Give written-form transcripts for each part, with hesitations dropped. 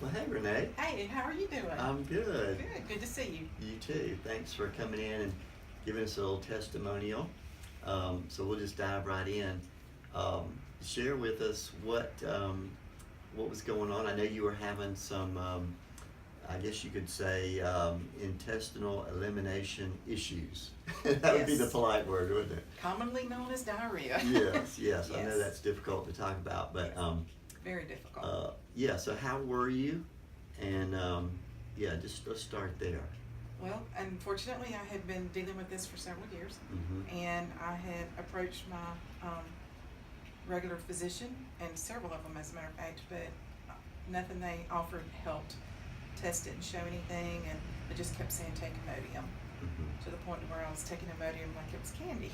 Well, hey, Renee. Hey, how are you doing? I'm good. Good to see you. You too. Thanks for coming in and giving us a little testimonial. So we'll just dive right in. Um, Share with us what was going on. I know you were having some, I guess you could say, intestinal elimination issues. That would be the Yes. polite word, wouldn't it? Commonly known as diarrhea. Yes. I know Yes. that's difficult to talk about, but Very difficult. yeah. So how were you? And yeah, just let's start there. Well, unfortunately, I had been dealing with this for several years, Mm-hmm. and I had approached my regular physician, and several of them, as a matter of fact, but nothing they offered helped test it and show anything, and they just kept saying take Imodium, Mm-hmm. to the point where I was taking Imodium like it was candy,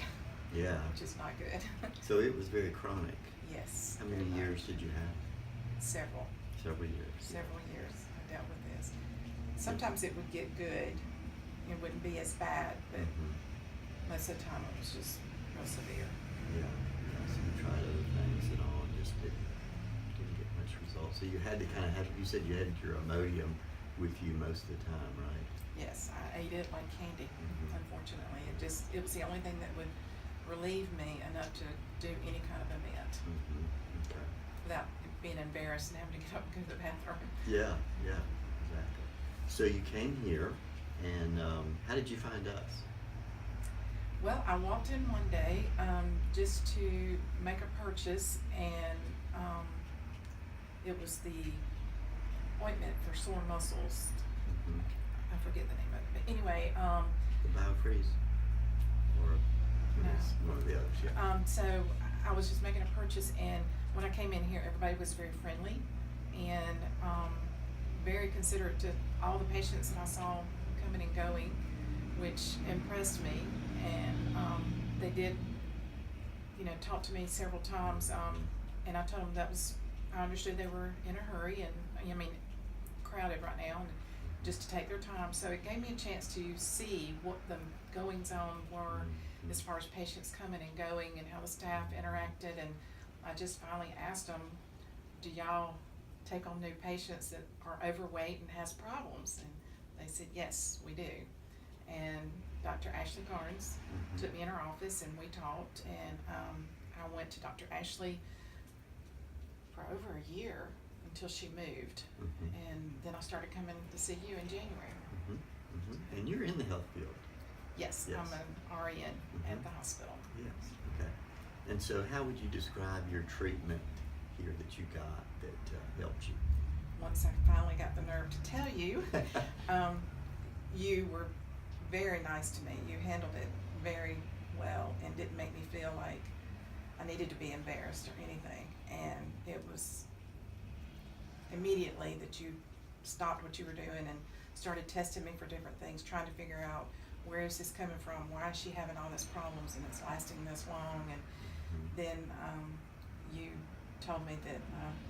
Yeah. which is not good. So it was very chronic. Yes. How many very years much. did you have? Several. Several years. Several years I dealt with this. Sometimes it would get good, it wouldn't be as bad, but Mm-hmm. most of the time it was just real severe. Yeah. So you tried other things and all, and just didn't get much result. So you had to kind of have. You said you had your Imodium with you most of the time, right? Yes, I ate it like candy, Mhm. unfortunately. It was the only thing that would relieve me enough to do any kind of event Mm-hmm. Okay. without being embarrassed and having to get up and go to the bathroom. Yeah. Exactly. So you came here, and how did you find us? Well, I walked in one day just to make a purchase, and it was the ointment for sore muscles. Mm-hmm. I forget the name of it, but anyway, The Biofreeze, or No. it's one of the others. Yeah. so I was just making a purchase, and when I came in here, everybody was very friendly and very considerate to all the patients that I saw coming and going, which impressed me. And they did, talk to me several times, and I told them I understood they were in a hurry and, crowded right now, and just to take their time. So it gave me a chance to see what the goings on were Mhm. as far as patients coming and going and how the staff interacted. And I just finally asked them, do y'all take on new patients that are overweight and has problems? And they said, yes, we do. And Dr. Ashley Carnes Mhm. took me in her office, and we talked, and I went to Dr. Ashley for over a year until she moved. Mhm. And then I started coming to see you in January. Mhm. Mhm. And you're in the health field. Yes, Yes. I'm an RN Mhm. at the hospital. Yes. Okay. And so, how would you describe your treatment here that you got that helped you? Once I finally got the nerve to tell you, you were very nice to me. You handled it very well and didn't make me feel like I needed to be embarrassed or anything. And it was immediately that you stopped what you were doing and started testing me for different things, trying to figure out where is this coming from, why is she having all these problems and it's lasting this long. And Mhm. then you told me that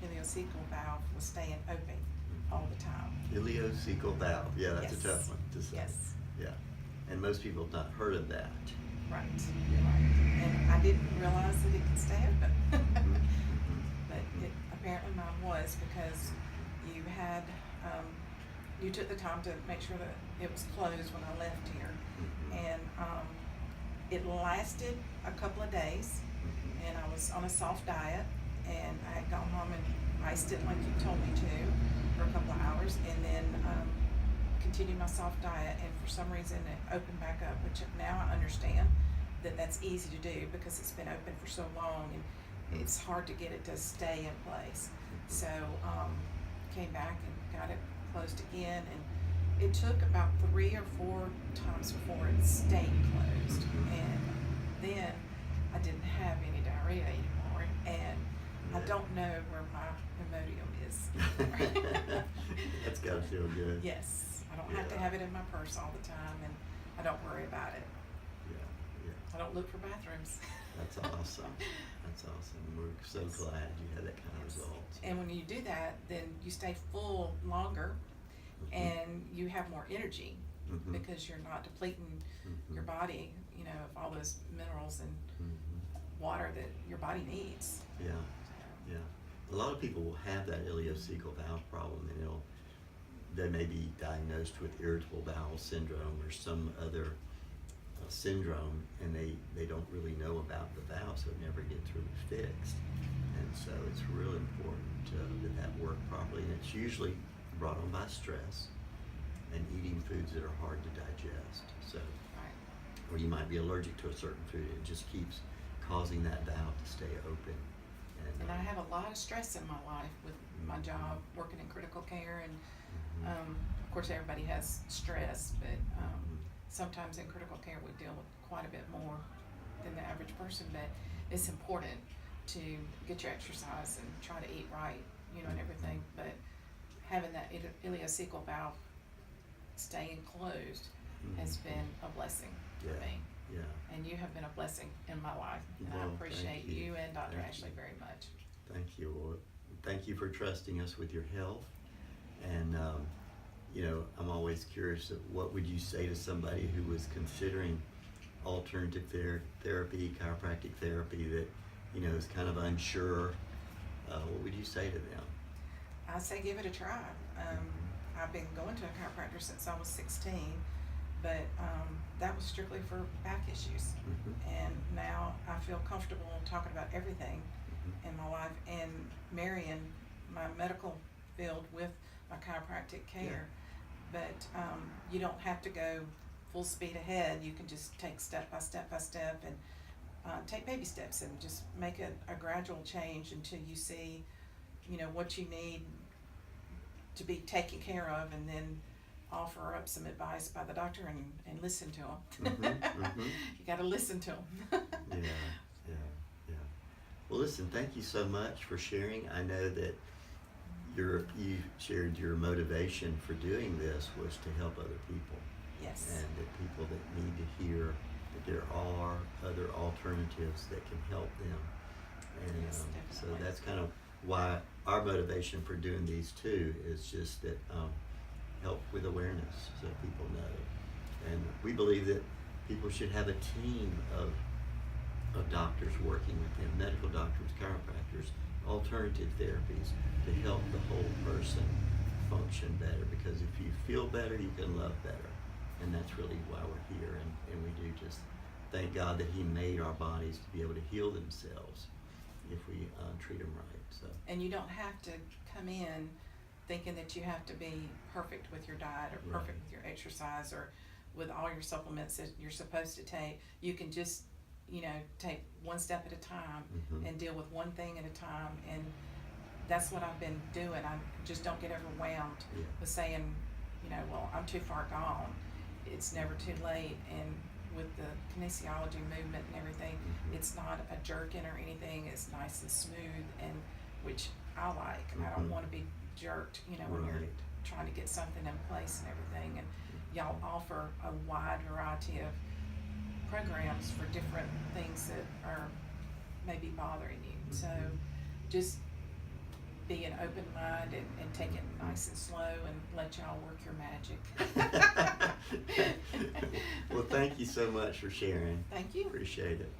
ileocecal valve was staying open all the time. Ileocecal valve. Yeah, that's Yes. a tough one to say. Yes. Yeah. And most people have not heard of that. Right. And I didn't realize that it could stay open. Mhm. Mhm. But it apparently mine was, because you had, you took the time to make sure that it was closed when I left here. Mhm. And it lasted a couple of days, Mhm. and I was on a soft diet, and I had gone home and iced it like you told me to for a couple of hours, and then continued my soft diet, and for some reason it opened back up, which now I understand that that's easy to do because it's been open for so long, and it's hard to get it to stay in place. So came back and got it closed again, and it took about 3 or 4 times before it stayed closed. And then I didn't have any diarrhea anymore, and I Yeah. don't know where my Imodium is. That's gotta feel good. Yes, I don't have to Yeah. have it in my purse all the time, and I don't worry about it. Yeah. I don't look for bathrooms. That's awesome. That's awesome. We're so Yes. glad you had that kind of Yes. result. And when you do that, then you stay full longer, Mhm. and you have more energy Mhm. because you're not depleting Mhm. your body, of all those minerals and Mhm. water that your body needs. Yeah. So, Yeah. a lot of people will have that ileocecal valve problem, and they may be diagnosed with irritable bowel syndrome or some other syndrome, and they don't really know about the valve, so it never gets really fixed. And so it's really important that work properly, and it's usually brought on by stress and eating foods that are hard to digest. So, Right. or you might be allergic to a certain food. It just keeps causing that valve to stay open. And I have a lot of stress in my life with my job, working in critical care, and of course everybody has stress, but sometimes in critical care we deal with quite a bit more than the average person. But it's important to get your exercise and try to eat right, and everything. But having that ileocecal valve staying closed has been a blessing for me. Yeah. And you have been a blessing in my life, and I Well, appreciate thank you. you and Dr. Thank Ashley you. very much. Thank you. Well, thank you for trusting us with your health. And, I'm always curious of what would you say to somebody who was considering alternative therapy, chiropractic therapy, that, is kind of unsure. What would you say to them? I say give it a try. I've been going to a chiropractor since I was 16, but that was strictly for back issues. And now I feel comfortable talking about everything in my life and marrying my medical field with my chiropractic care. But you don't have to go full speed ahead. You can just take step by step and take baby steps and just make a gradual change until you see, what you need to be taken care of, and then offer up some advice by the doctor and listen to them. You got to listen to them. Yeah. Well, listen, thank you so much for sharing. I know that you shared your motivation for doing this was to help other people. Yes. And that people that need to hear that there are other alternatives that can help them. And Yes, so definitely. that's kind of why our motivation for doing these too is just that help with awareness so people know. And we believe that people should have a team of doctors working with them, medical doctors, chiropractors, alternative therapies to help the whole person function better, because if you feel better, you can love better. And that's really why we're here, and we do just thank God that He made our bodies to be able to heal themselves if we treat them right. So. And you don't have to come in thinking that you have to be perfect with your diet or perfect with your exercise or with all your supplements that you're supposed to take. You can just, take one step at a time and deal with one thing at a time. And that's what I've been doing. I just don't get overwhelmed with saying, well, I'm too far gone. It's never too late. And with the kinesiology movement and everything, it's not a jerking or anything. It's nice and smooth, and which I like. I don't want to be jerked, when you're trying to get something in place and everything. And y'all offer a wide variety of programs for different things that are maybe bothering you. So just be an open mind and take it nice and slow and let y'all work your magic. Well, thank you so much for sharing. Thank you. Appreciate it.